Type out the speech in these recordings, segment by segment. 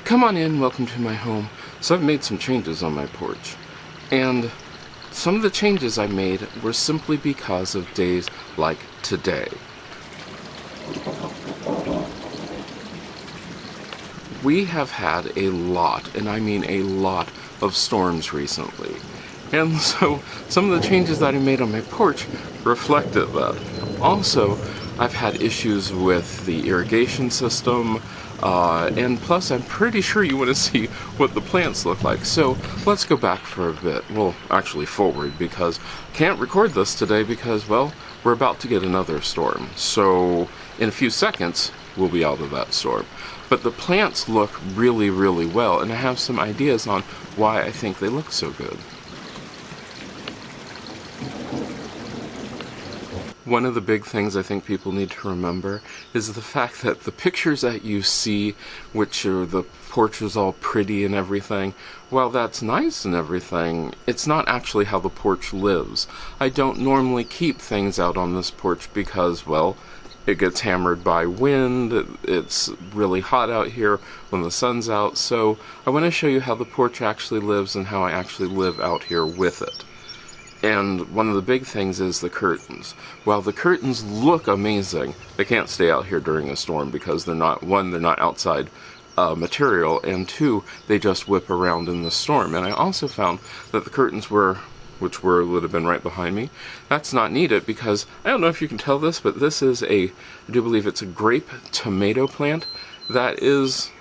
Come on in, welcome to my home. So I've made some changes on my porch, and some of the changes I made were simply because of days like today. We have had a lot, and I mean a lot, of storms recently. And so some of the changes that I made on my porch reflected that. Also, I've had issues with the irrigation system, and plus I'm pretty sure you want to see what the plants look like. So let's go back for a bit. Well, actually forward, because I can't record this today because, well, we're about to get another storm. So in a few seconds, we'll be out of that storm. But the plants look really, really well, and I have some ideas on why I think they look so good. One of the big things I think people need to remember is the fact that the pictures that you see, which are the porch is all pretty and everything, while that's nice and everything, it's not actually how the porch lives. I don't normally keep things out on this porch because, well, it gets hammered by wind, it's really hot out here when the sun's out, so I want to show you how the porch actually lives and how I actually live out here with it. And one of the big things is the curtains. While the curtains look amazing, they can't stay out here during a storm because they're not, one, they're not outside material, and two, they just whip around in the storm. And I also found that the curtains which would have been right behind me, that's not needed because, I don't know if you can tell this, but this is I do believe it's a grape tomato plant that is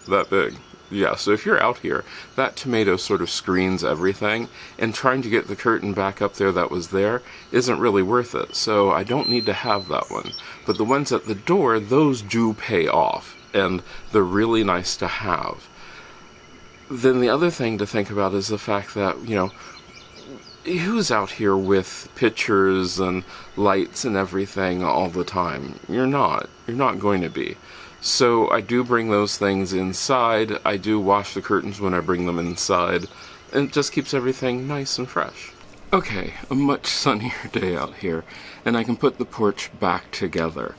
that big. Yeah, so if you're out here, that tomato sort of screens everything, and trying to get the curtain back up there that was there isn't really worth it, so I don't need to have that one. But the ones at the door, those do pay off, and they're really nice to have. Then the other thing to think about is the fact that, you know, who's out here with pictures and lights and everything all the time? You're not going to be. So I do bring those things inside. I do wash the curtains when I bring them inside, and it just keeps everything nice and fresh. Okay, a much sunnier day out here, and I can put the porch back together.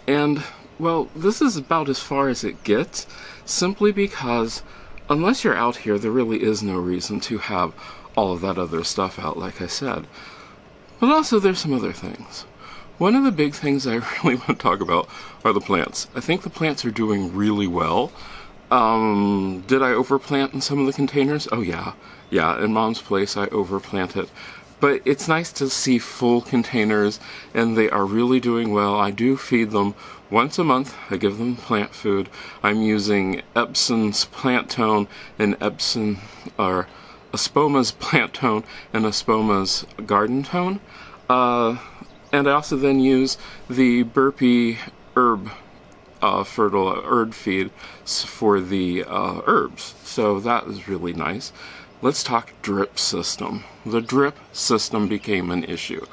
And, well, this is about as far as it gets, simply because unless you're out here, there really is no reason to have all of that other stuff out, like I said. But also there's some other things. One of the big things I really want to talk about are the plants. I think the plants are doing really well. Did I overplant in some of the containers? Oh yeah. Yeah, in Mom's place I overplanted. But it's nice to see full containers, and they are really doing well. I do feed them once a month. I give them plant food. I'm using Epson's Plant Tone and Espoma's Plant Tone and Espoma's Garden Tone. And I also then use the Burpee herb herb feed for the herbs. So that is really nice. Let's talk drip system. The drip system became an issue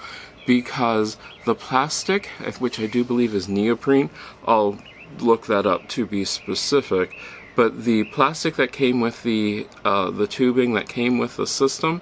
because the plastic, which I do believe is neoprene, I'll look that up to be specific, but the plastic that came with the tubing that came with the system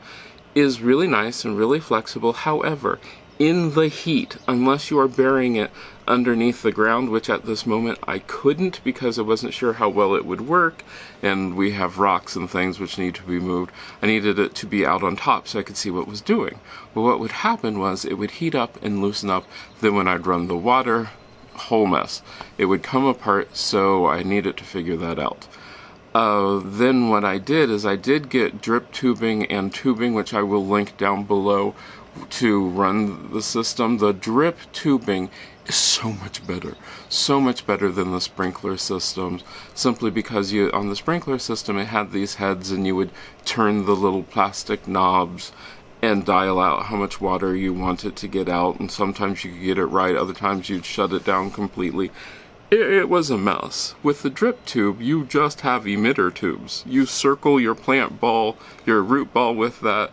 is really nice and really flexible. However, in the heat, unless you are burying it underneath the ground, which at this moment I couldn't because I wasn't sure how well it would work, and we have rocks and things which need to be moved, I needed it to be out on top so I could see what it was doing. Well, what would happen was it would heat up and loosen up, then when I'd run the water, whole mess. It would come apart, so I needed to figure that out. Then what I did is I did get drip tubing and tubing, which I will link down below, to run the system. The drip tubing is so much better than the sprinkler systems, simply because on the sprinkler system it had these heads and you would turn the little plastic knobs and dial out how much water you wanted to get out, and sometimes you could get it right, other times you'd shut it down completely. It was a mess. With the drip tube, you just have emitter tubes. You circle your plant ball, your root ball with that,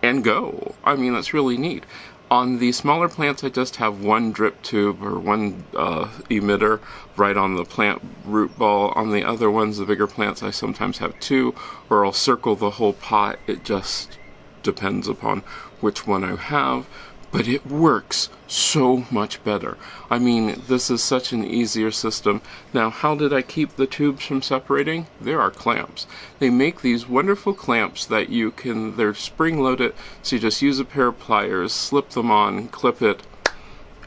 and go. I mean, that's really neat. On the smaller plants, I just have one drip tube or one emitter right on the plant root ball. On the other ones, the bigger plants, I sometimes have two, or I'll circle the whole pot. It just depends upon which one I have. but it works so much better. I mean, this is such an easier system. Now, how did I keep the tubes from separating? There are clamps. They make these wonderful clamps that they're spring-loaded, so you just use a pair of pliers, slip them on, clip it,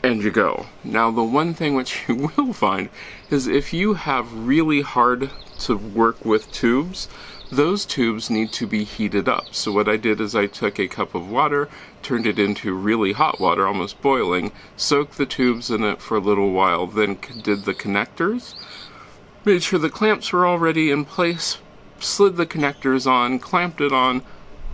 and you go. Now, the one thing which you will find is if you have really hard to work with tubes, those tubes need to be heated up. So what I did is I took a cup of water, turned it into really hot water, almost boiling, soaked the tubes in it for a little while, then did the connectors, made sure the clamps were already in place, slid the connectors on, clamped it on,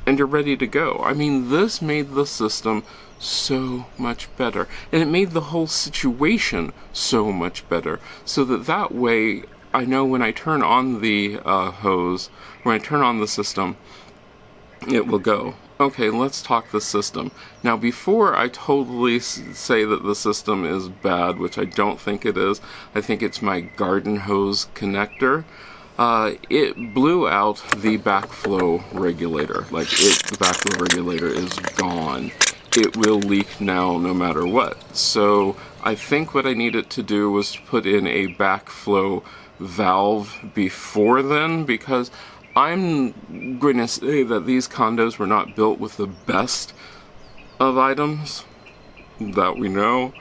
and you're ready to go. I mean, this made the system so much better, and it made the whole situation so much better, so that way I know when I turn on the hose, when I turn on the system, it will go. Okay, let's talk the system. Now, before I totally say that the system is bad, which I don't think it is, I think it's my garden hose connector. It blew out the backflow regulator. The backflow regulator is gone. It will leak now no matter what. So I think what I needed to do was put in a backflow valve before then, because I'm going to say that these condos were not built with the best of items that we know.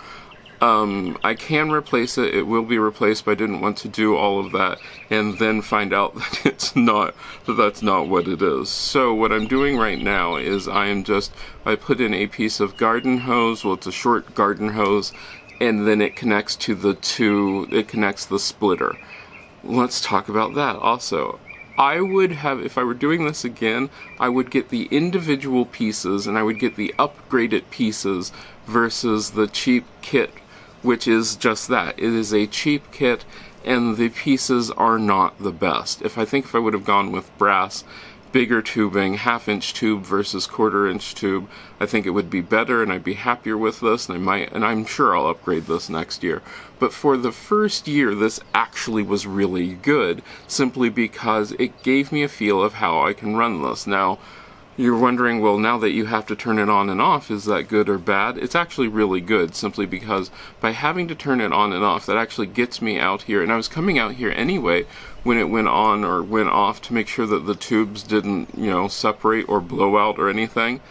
I can replace it. It will be replaced, but I didn't want to do all of that and then find out that that's not what it is. So what I'm doing right now is I put in a piece of garden hose. Well, it's a short garden hose, and then it connects to it connects the splitter. Let's talk about that also. If I were doing this again, I would get the individual pieces, and I would get the upgraded pieces versus the cheap kit, which is just that. It is a cheap kit, and the pieces are not the best. If I would have gone with brass, bigger tubing, half-inch tube versus quarter-inch tube, I think it would be better, and I'd be happier with this, and I'm sure I'll upgrade this next year. But for the first year, this actually was really good, simply because it gave me a feel of how I can run this. Now, you're wondering, well, now that you have to turn it on and off, is that good or bad? It's actually really good, simply because by having to turn it on and off, that actually gets me out here, and I was coming out here anyway when it went on or went off to make sure that the tubes didn't, separate or blow out or anything.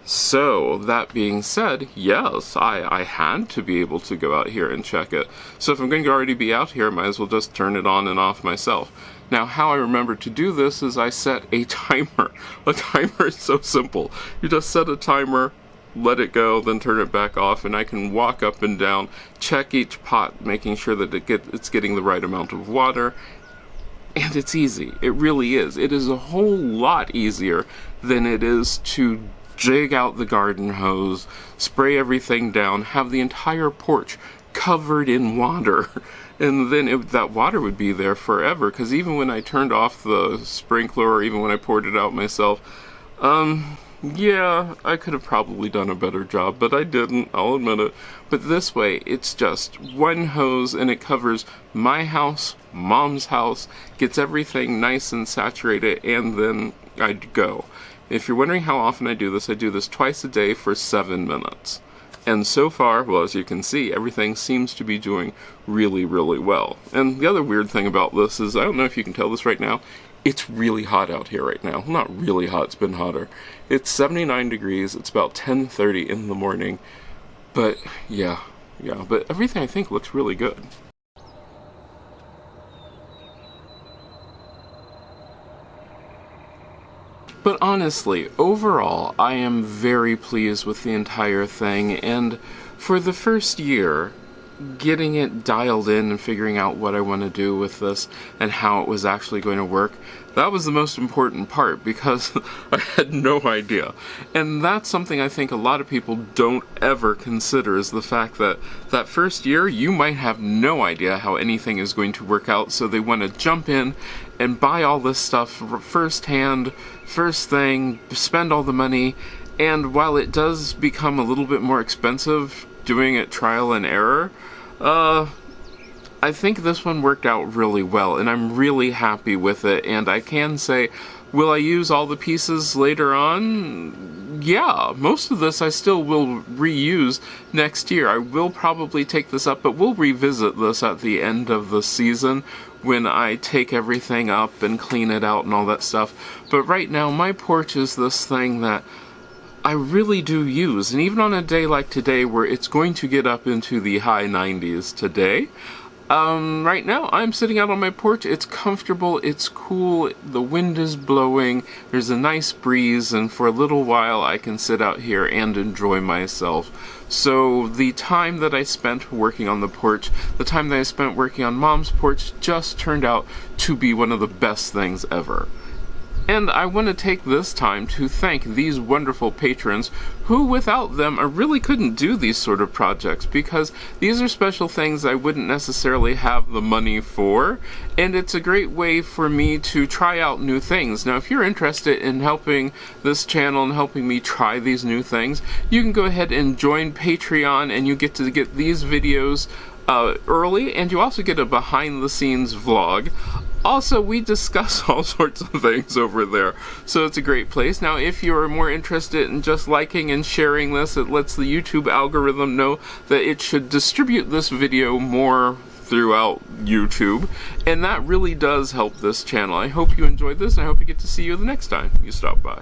So, that being said, yes, I had to be able to go out here and check it. So if I'm going to already be out here, I might as well just turn it on and off myself. Now, how I remember to do this is I set a timer. A timer is so simple. You just set a timer, let it go, then turn it back off, and I can walk up and down, check each pot, making sure that it's getting the right amount of water. And it's easy. It really is. It is a whole lot easier than it is to jig out the garden hose, spray everything down, have the entire porch covered in water, and then that water would be there forever, because even when I turned off the sprinkler, or even when I poured it out myself, yeah, I could have probably done a better job, but I didn't, I'll admit it. But this way, it's just one hose, and it covers my house, Mom's house, gets everything nice and saturated, and then I'd go. If you're wondering how often I do this twice a day for 7 minutes. And so far, well, as you can see, everything seems to be doing really, really well. And the other weird thing about this is, I don't know if you can tell this right now, it's really hot out here right now. Not really hot, it's been hotter. It's 79 degrees, it's about 10:30 in the morning. But, yeah, but everything I think looks really good. But honestly, overall, I am very pleased with the entire thing, and for the first year, getting it dialed in and figuring out what I want to do with this and how it was actually going to work, that was the most important part, because I had no idea. And that's something I think a lot of people don't ever consider, is the fact that that first year you might have no idea how anything is going to work out, so they want to jump in and buy all this stuff firsthand, first thing, spend all the money, and while it does become a little bit more expensive doing it trial and error, I think this one worked out really well, and I'm really happy with it, and I can say, will I use all the pieces later on? yeah, most of this I still will reuse next year. I will probably take this up, but we'll revisit this at the end of the season when I take everything up and clean it out and all that stuff. But right now, my porch is this thing that I really do use, and even on a day like today where it's going to get up into the high 90s today, right now I'm sitting out on my porch. It's comfortable, it's cool, the wind is blowing, there's a nice breeze, and for a little while I can sit out here and enjoy myself. So the time that I spent working on the porch, the time that I spent working on Mom's porch, just turned out to be one of the best things ever. And I want to take this time to thank these wonderful patrons who, without them, I really couldn't do these sort of projects, because these are special things I wouldn't necessarily have the money for, and it's a great way for me to try out new things. Now, if you're interested in helping this channel and helping me try these new things, you can go ahead and join Patreon, and you get to get these videos early, and you also get a behind-the-scenes vlog. Also, we discuss all sorts of things over there, so it's a great place. Now, if you're more interested in just liking and sharing this, it lets the YouTube algorithm know that it should distribute this video more throughout YouTube, and that really does help this channel. I hope you enjoyed this, and I hope you get to see you the next time you stop by.